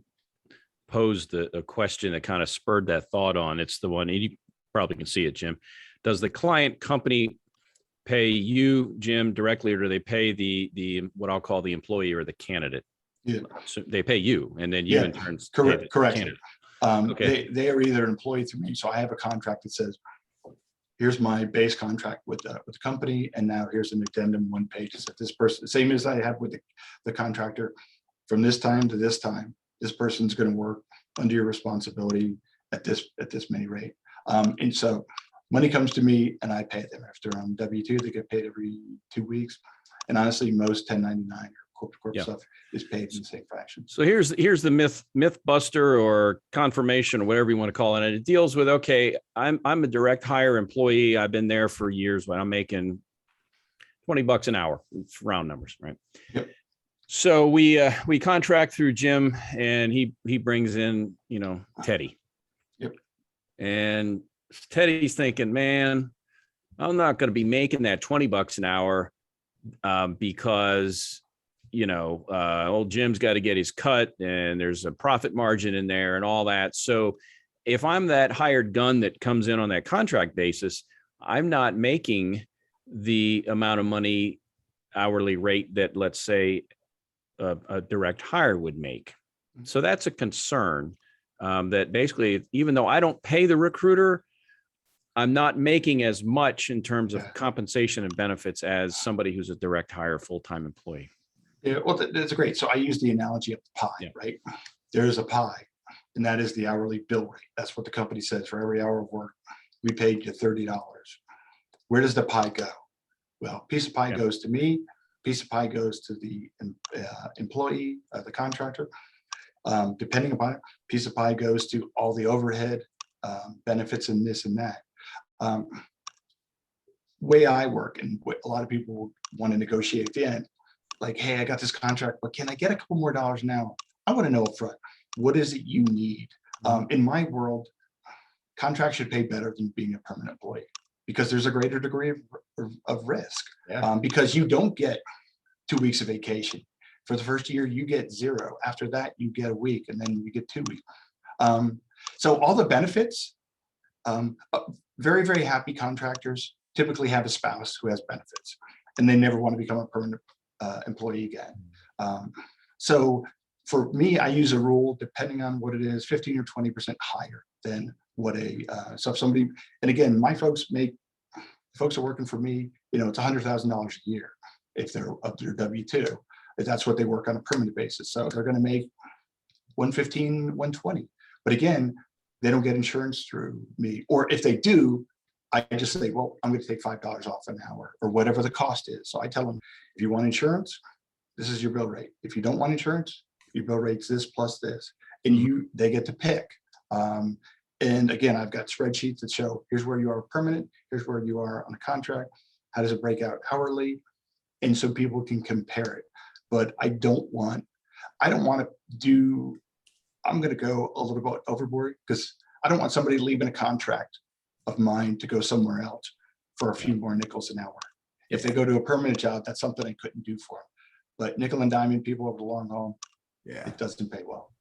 posed a question that kind of spurred that thought on. It's the one, and you probably can see it, Jim. Does the client company pay you, Jim, directly, or do they pay the what I'll call the employee or the candidate? Yeah. So they pay you, and then you in turn correct. Candidate. Okay. They are either an employee through me. So I have a contract that says, here's my base contract with the company, and now here's an addendum 1 page that this person, same as I have with the contractor, from this time to this time, this person's going to work under your responsibility at this many rate. And so money comes to me and I pay them. If they're on W-2, they get paid every 2 weeks. And honestly, most 1099 or corp stuff is paid in the same fashion. So here's the myth buster or confirmation or whatever you want to call it. And it deals with, okay, I'm a direct hire employee. I've been there for years, but I'm making $20 an hour. It's round numbers, right? Yep. So we contract through Jim, and he brings in, Teddy. Yep. And Teddy's thinking, man, I'm not going to be making that $20 an hour because, old Jim's got to get his cut, and there's a profit margin in there and all that. So if I'm that hired gun that comes in on that contract basis, I'm not making the amount of money hourly rate that, let's say, a direct hire would make. So that's a concern, that basically, even though I don't pay the recruiter, I'm not making as much in terms of compensation and benefits as somebody who's a direct hire full-time employee. Yeah, well, that's great. So I use the analogy of the pie, right? There's a pie, and that is the hourly bill rate. That's what the company says. For every hour of work, we paid you $30. Where does the pie go? Well, piece of pie goes to me. Piece of pie goes to the employee, the contractor. Depending upon it, piece of pie goes to all the overhead benefits and this and that. Way I work, and what a lot of people want to negotiate at the end, like, hey, I got this contract, but can I get a couple more dollars now? I want to know upfront, what is it you need? In my world, contracts should pay better than being a permanent employee, because there's a greater degree of risk. Because you don't get 2 weeks of vacation. For the first year, you get 0. After that, you get a week, and then you get 2 weeks. So all the benefits, very, very happy contractors typically have a spouse who has benefits, and they never want to become a permanent employee again. So for me, I use a rule, depending on what it is, 15 or 20% higher than what so if somebody, and again, my folks folks are working for me, it's $100,000 a year if they're up to their W-2, if that's what they work on a permanent basis. So they're going to make 115, 120. But again, they don't get insurance through me. Or if they do, I just say, well, I'm going to take $5 off an hour or whatever the cost is. So I tell them, if you want insurance, this is your bill rate. If you don't want insurance, your bill rate's this plus this. and they get to pick. And again, I've got spreadsheets that show here's where you are permanent, here's where you are on a contract, how does it break out hourly, and so people can compare it. But I don't want to do. I'm going to go a little bit overboard because I don't want somebody leaving a contract of mine to go somewhere else for a few more nickels an hour. If they go to a permanent job, that's something I couldn't do for them. But nickel and diamond people over the long haul, it doesn't pay well.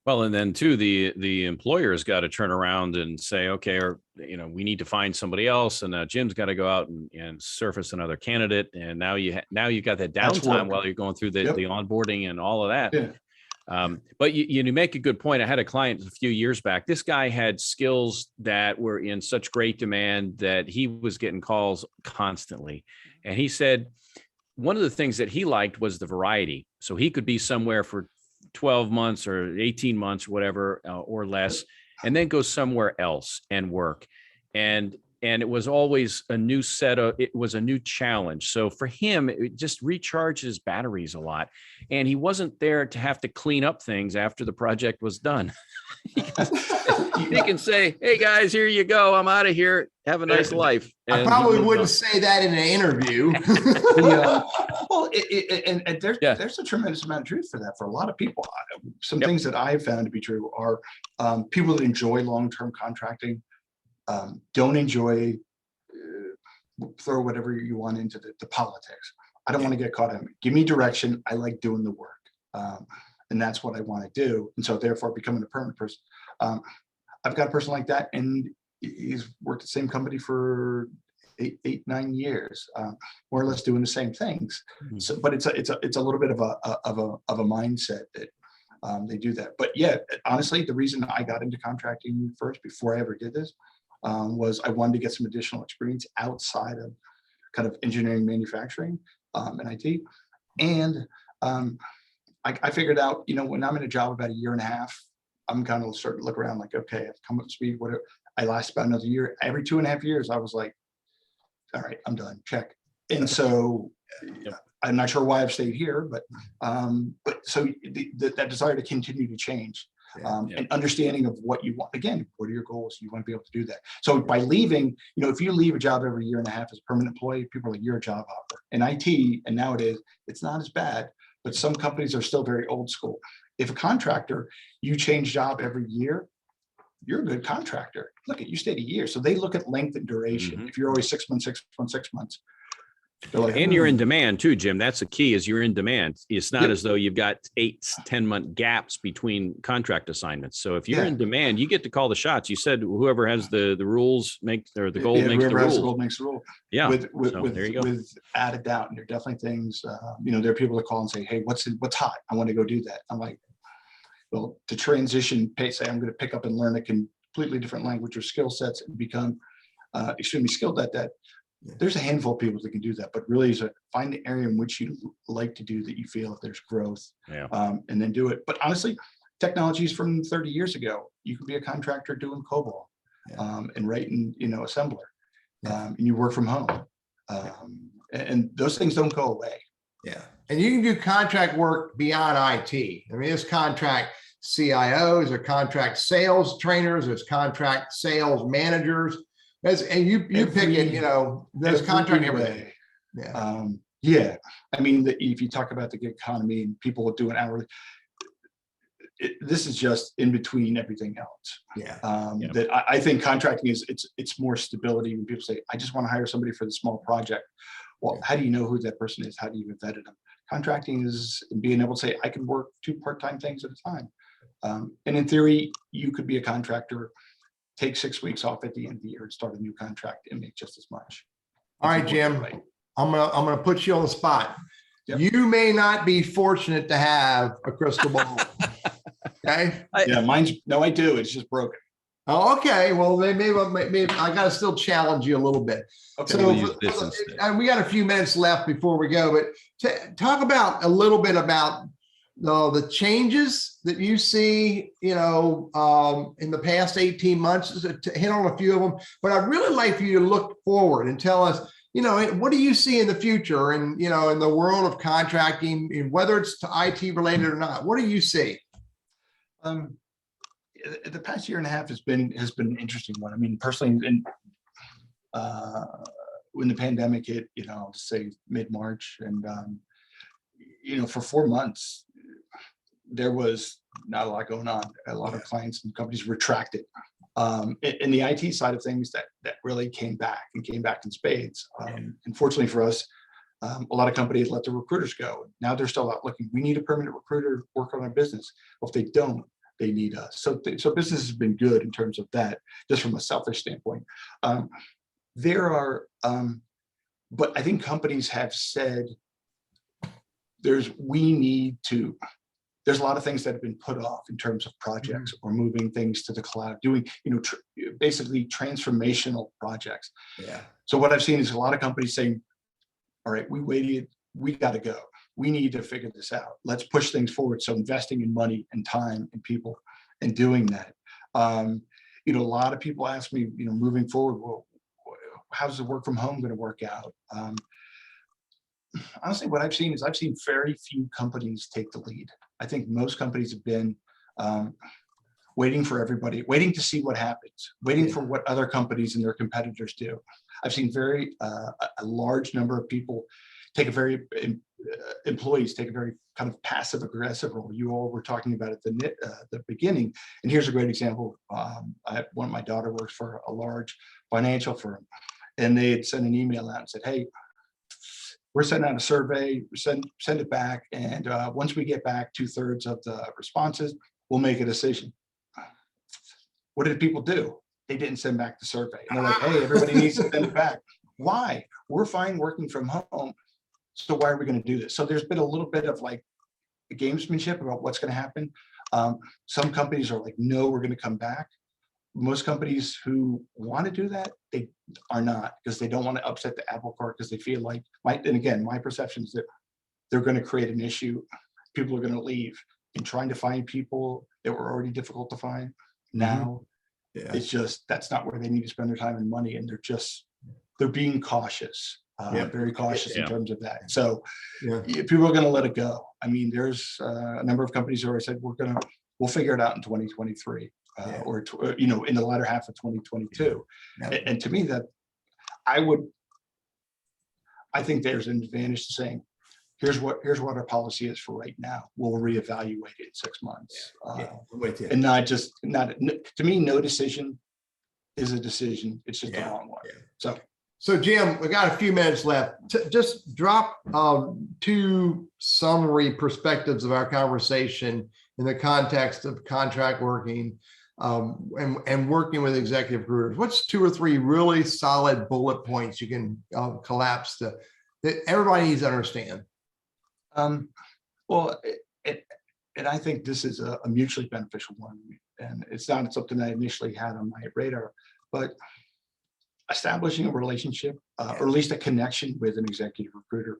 Well, and then too, the employer's got to turn around and say, okay, or we need to find somebody else, and Jim's got to go out and surface another candidate, and now you've got that downtime while you're going through the onboarding and all of that. Yeah. But you make a good point. I had a client a few years back. This guy had skills that were in such great demand that he was getting calls constantly, and he said one of the things that he liked was the variety. So he could be somewhere for 12 months or 18 months, whatever, or less, and then go somewhere else and work. And it was always a new it was a new challenge. So for him, it just recharges batteries a lot. And he wasn't there to have to clean up things after the project was done. He can say, hey guys, here you go. I'm out of here. Have a nice life. I probably wouldn't say that in an interview. Well, and there's a tremendous amount of truth for that for a lot of people. Some things that I've found to be true are people that enjoy long-term contracting don't enjoy throw whatever you want into the politics. I don't want to get caught in. Give me direction. I like doing the work, and that's what I want to do. And so, therefore, becoming a permanent person, I've got a person like that, and he's worked at the same company for 9 years, more or less doing the same things. So, but it's a little bit of a mindset that they do that. But yeah, honestly, the reason I got into contracting first before I ever did this was I wanted to get some additional experience outside of kind of engineering, manufacturing, and IT. And I figured out, when I'm in a job about 1.5 years, I'm kind of starting to look around like, okay, I've come up to speed, whatever. I last about another year. Every 2.5 years, I was like, all right, I'm done, check. And so I'm not sure why I've stayed here, but so that desire to continue to change. And understanding of what you want. Again, what are your goals? You want to be able to do that. So by leaving, if you leave a job every 1.5 years as a permanent employee, people are like, you're a job hopper. In IT, and nowadays, it's not as bad, but some companies are still very old school. If a contractor, you change job every year, you're a good contractor. Look, you stayed 1 year. So they look at length and duration. If you're always 6 months, 6 months, 6 months, they're like, and you're in demand too, Jim. That's the key, is you're in demand. It's not as though you've got 8-10 month gaps between contract assignments. So if you're in demand, you get to call the shots. You said whoever has the rules makes, or the gold makes the rules. The gold makes the rule. Yeah. There you go. With added doubt. And there are definitely things, there are people that call and say, hey, what's hot? I want to go do that. I'm like, well, to transition, say I'm going to pick up and learn a completely different language or skill sets and become extremely skilled at that. There's a handful of people that can do that, but really find the area in which you like to do that you feel if there's growth, and then do it. But honestly, technologies from 30 years ago, you could be a contractor doing COBOL and writing, assembler, and you work from home, and those things don't go away. Yeah, and you can do contract work beyond IT. I mean, there's contract CIOs, there's contract sales trainers, there's contract sales managers. And you pick it, there's contract everything. Yeah. I mean, if you talk about the gig economy and people doing hourly, this is just in between everything else. That I think contracting it's more stability. When people say, I just want to hire somebody for the small project. Well, how do you know who that person is? How do you even vet them? Contracting is being able to say, I can work 2 part-time things at a time. And in theory, you could be a contractor, take 6 weeks off at the end of the year and start a new contract and make just as much. All right, Jim, right. I'm gonna put you on the spot. You may not be fortunate to have a crystal ball. Okay. I do. It's just broken. Oh, okay. Well, maybe I got to still challenge you a little bit. Okay. So we got a few minutes left before we go, but talk about a little bit about the changes that you see, in the past 18 months, to hit on a few of them. But I'd really like for you to look forward and tell us, what do you see in the future and, in the world of contracting, and whether it's to IT related or not, what do you see? the past year and a half has been an interesting one. I mean, personally, when the pandemic hit, I'll just say mid-March, and for 4 months, there was not a lot going on. A lot of clients and companies retracted. In the IT side of things, that really came back in spades. Unfortunately for us, a lot of companies let the recruiters go. Now they're still out looking. We need a permanent recruiter to work on our business. Well, if they don't, they need us. So business has been good in terms of that, just from a selfish standpoint. But I think companies have said there's a lot of things that have been put off in terms of projects or moving things to the cloud, doing, basically transformational projects. Yeah. So what I've seen is a lot of companies saying, all right, we waited, we got to go. We need to figure this out. Let's push things forward. So investing in money and time and people and doing that. A lot of people ask me, moving forward, well, how's the work from home going to work out? Honestly, what I've seen is very few companies take the lead. I think most companies have been waiting for everybody, waiting to see what happens, waiting for what other companies and their competitors do. I've seen a large number of people employees take a very kind of passive aggressive role. You all were talking about at the beginning, and here's a great example. My daughter works for a large financial firm, and they had sent an email out and said, hey, we're sending out a survey, send it back. And once we get back 2/3 of the responses, we'll make a decision. What did people do? They didn't send back the survey. And they're like, hey, everybody needs to send it back. Why? We're fine working from home. So why are we going to do this? So there's been a little bit of like gamesmanship about what's going to happen. Some companies are like, no, we're going to come back. Most companies who want to do that, they are not, because they don't want to upset the apple cart, because they feel like, my perception is that they're going to create an issue. People are going to leave, and trying to find people that were already difficult to find now, it's just, that's not where they need to spend their time and money. And they're being cautious, very cautious in terms of that. So people are going to let it go. I mean, there's a number of companies who already said, we'll figure it out in 2023. Or in the latter half of 2022. And to me, that I think there's an advantage to saying, here's what our policy is for right now. We'll reevaluate it in 6 months. And to me, no decision is a decision. It's just the wrong one. So Jim, we got a few minutes left. Just drop 2 summary perspectives of our conversation in the context of contract working and working with executive recruiters. What's 2 or 3 really solid bullet points you can collapse that everybody needs to understand? Well, and I think this is a mutually beneficial one, and it's not something I initially had on my radar, but establishing a relationship, or at least a connection with an executive recruiter.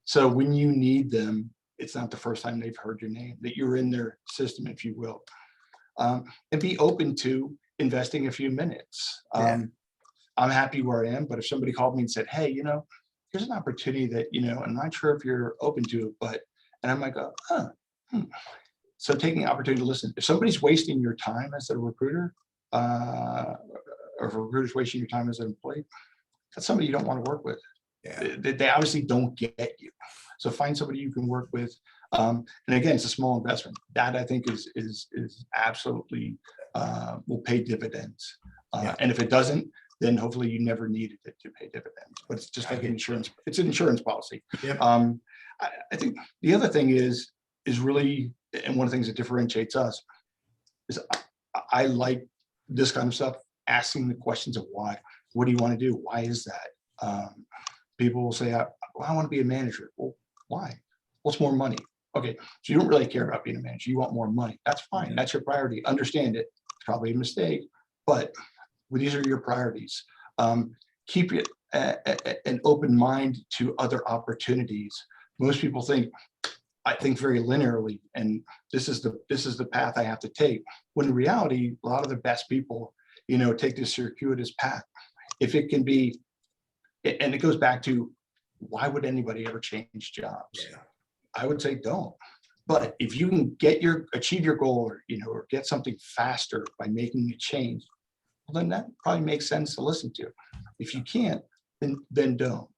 So when you need them, it's not the first time they've heard your name, that you're in their system, if you will. And be open to investing a few minutes. I'm happy where I am, but if somebody called me and said, hey, here's an opportunity that, I'm not sure if you're open to it, and I'm like, So taking the opportunity to listen. If somebody's wasting your time as a recruiter, or if a recruiter's wasting your time as an employee, that's somebody you don't want to work with. They obviously don't get you. So find somebody you can work with. And again, it's a small investment that I think is absolutely will pay dividends. And if it doesn't, then hopefully you never needed it to pay dividends. But it's just like an insurance. It's an insurance policy. I think the other thing is really, and one of the things that differentiates us is I like this kind of stuff, asking the questions of why. What do you want to do? Why is that? People will say, I want to be a manager. Well, why? What's more money? Okay, so you don't really care about being a manager. You want more money. That's fine. That's your priority. Understand it. It's probably a mistake, but these are your priorities. Keep it an open mind to other opportunities. Most people think, I think very linearly, and this is the path I have to take. When in reality, a lot of the best people, take this circuitous path. If it can be, and it goes back to, why would anybody ever change jobs? I would say don't. But if you can achieve your goal, or, or get something faster by making a change, well, then that probably makes sense to listen to. If you can't, then don't.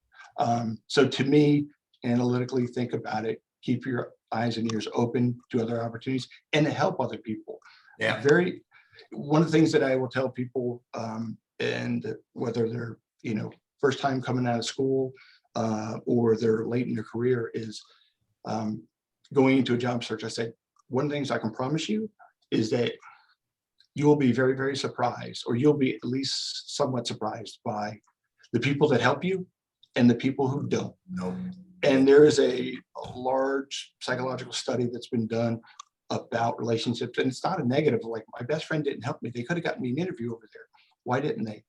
So to me, analytically think about it, keep your eyes and ears open to other opportunities and to help other people. Yeah. One of the things that I will tell people, and whether they're, first time coming out of school, or they're late in their career, is going into a job search. I said, one of the things I can promise you is that you will be very, very surprised, or you'll be at least somewhat surprised by the people that help you and the people who don't. No. And there is a large psychological study that's been done about relationships, and it's not a negative, like my best friend didn't help me. They could have gotten me an interview over there. Why didn't they?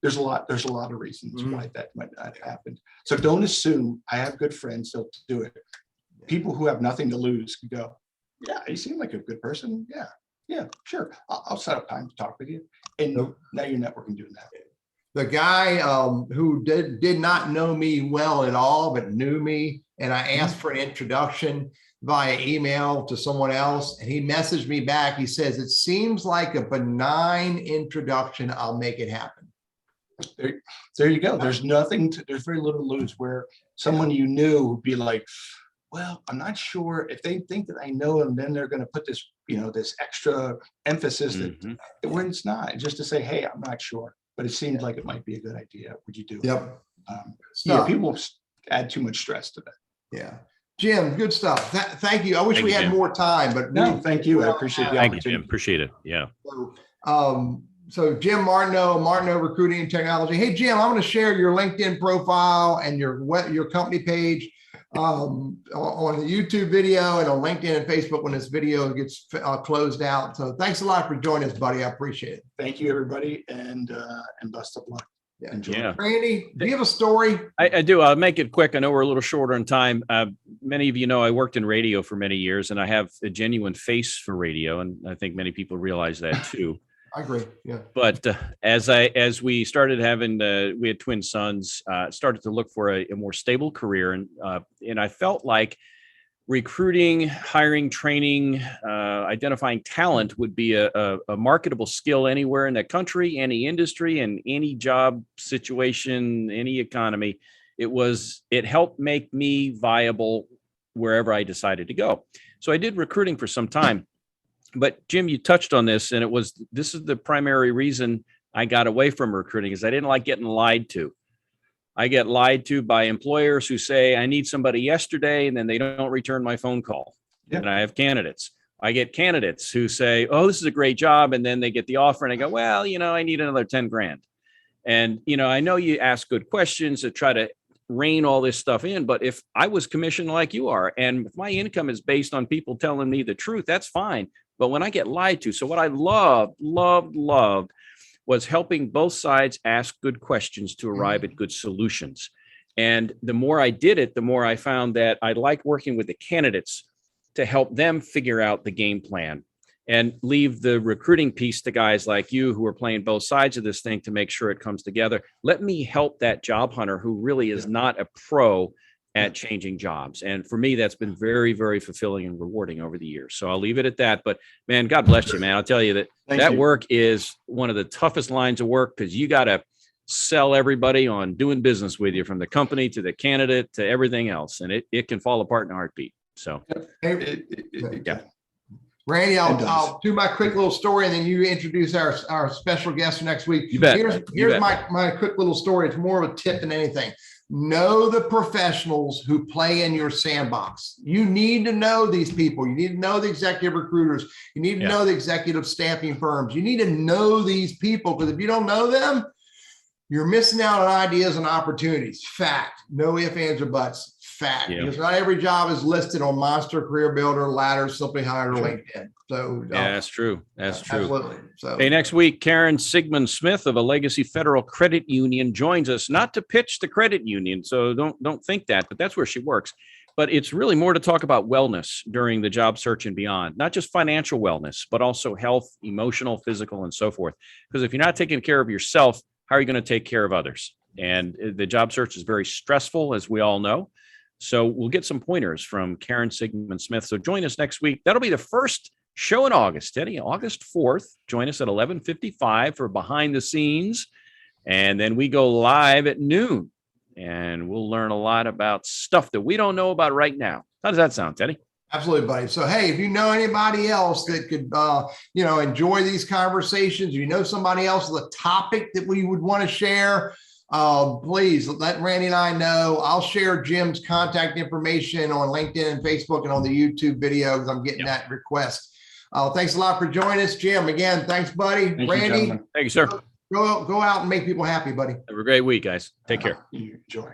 There's a lot of reasons why that might not happen. So don't assume. I have good friends, they'll do it. People who have nothing to lose can go, yeah, you seem like a good person. Yeah, sure. I'll set up time to talk with you. And now you're networking doing that. The guy who did not know me well at all, but knew me, and I asked for an introduction via email to someone else, and he messaged me back. He says, it seems like a benign introduction. I'll make it happen. There you go. There's very little to lose, where someone you knew would be like, well, I'm not sure if they think that I know him, then they're going to put this, this extra emphasis that when it's not, just to say, hey, I'm not sure, but it seemed like it might be a good idea. Would you do it? Yep. People add too much stress to that. Yeah. Jim, good stuff. Thank you. I wish we had more time, but no, thank you. I appreciate the opportunity. Thank you, Jim. Appreciate it. Yeah. So Jim Martineau Recruiting and Technology. Hey, Jim, I'm going to share your LinkedIn profile and your company page on the YouTube video and on LinkedIn and Facebook when this video gets closed out. So thanks a lot for joining us, buddy. I appreciate it. Thank you, everybody, and best of luck. Yeah. Randy, do you have a story? I do. I'll make it quick. I know we're a little shorter on time. Many of you know I worked in radio for many years, and I have a genuine face for radio, and I think many people realize that too. I agree. Yeah. But as we started having, we had twin sons, started to look for a more stable career, and I felt like recruiting, hiring, training, identifying talent would be a marketable skill anywhere in the country, any industry, and any job situation, any economy. It helped make me viable wherever I decided to go. So I did recruiting for some time. But Jim, you touched on this, and this is the primary reason I got away from recruiting, is I didn't like getting lied to. I get lied to by employers who say, I need somebody yesterday, and then they don't return my phone call. Yeah. And I have candidates. I get candidates who say, oh, this is a great job. And then they get the offer and I go, well, I need another 10 grand. And, I know you ask good questions to try to rein all this stuff in, but if I was commissioned like you are, and if my income is based on people telling me the truth, that's fine. But when I get lied to, so what I loved was helping both sides ask good questions to arrive at good solutions. And the more I did it, the more I found that I liked working with the candidates to help them figure out the game plan and leave the recruiting piece to guys like you who are playing both sides of this thing to make sure it comes together. Let me help that job hunter who really is not a pro at changing jobs. And for me, that's been very, very fulfilling and rewarding over the years. So I'll leave it at that. But man, God bless you, man. I'll tell you that work is one of the toughest lines of work, because you got to sell everybody on doing business with you, from the company to the candidate to everything else. And it can fall apart in a heartbeat. So, yeah. Randy, I'll do my quick little story, and then you introduce our special guest for next week. You bet. Here's my quick little story. It's more of a tip than anything. Know the professionals who play in your sandbox. You need to know these people. You need to know the executive recruiters. You need to know the executive staffing firms. You need to know these people, because if you don't know them, you're missing out on ideas and opportunities. Fact. No ifs, ands, or buts. Fact. Yeah. Because not every job is listed on Monster, Career Builder, Ladder, Simply Hired, or LinkedIn. So that's true. That's true. Absolutely. So hey, next week, Karen Sigmund Smith of a Legacy Federal Credit Union joins us, not to pitch the credit union. So don't think that, but that's where she works. But it's really more to talk about wellness during the job search and beyond, not just financial wellness, but also health, emotional, physical, and so forth. Because if you're not taking care of yourself, how are you going to take care of others? And the job search is very stressful, as we all know. So we'll get some pointers from Karen Sigmund Smith. So join us next week. That'll be the first show in August, Eddie, August 4th. Join us at 11:55 for Behind the Scenes. And then we go live at noon. And we'll learn a lot about stuff that we don't know about right now. How does that sound, Teddy? Absolutely, buddy. So, hey, if you know anybody else that could, enjoy these conversations, you know somebody else with a topic that we would want to share, please let Randy and I know. I'll share Jim's contact information on LinkedIn and Facebook and on the YouTube video because I'm getting that request. Thanks a lot for joining us, Jim. Again, thanks, buddy. Thank you, Randy, gentlemen. Thank you, sir. go out and make people happy, buddy. Have a great week, guys. Take care. You enjoy.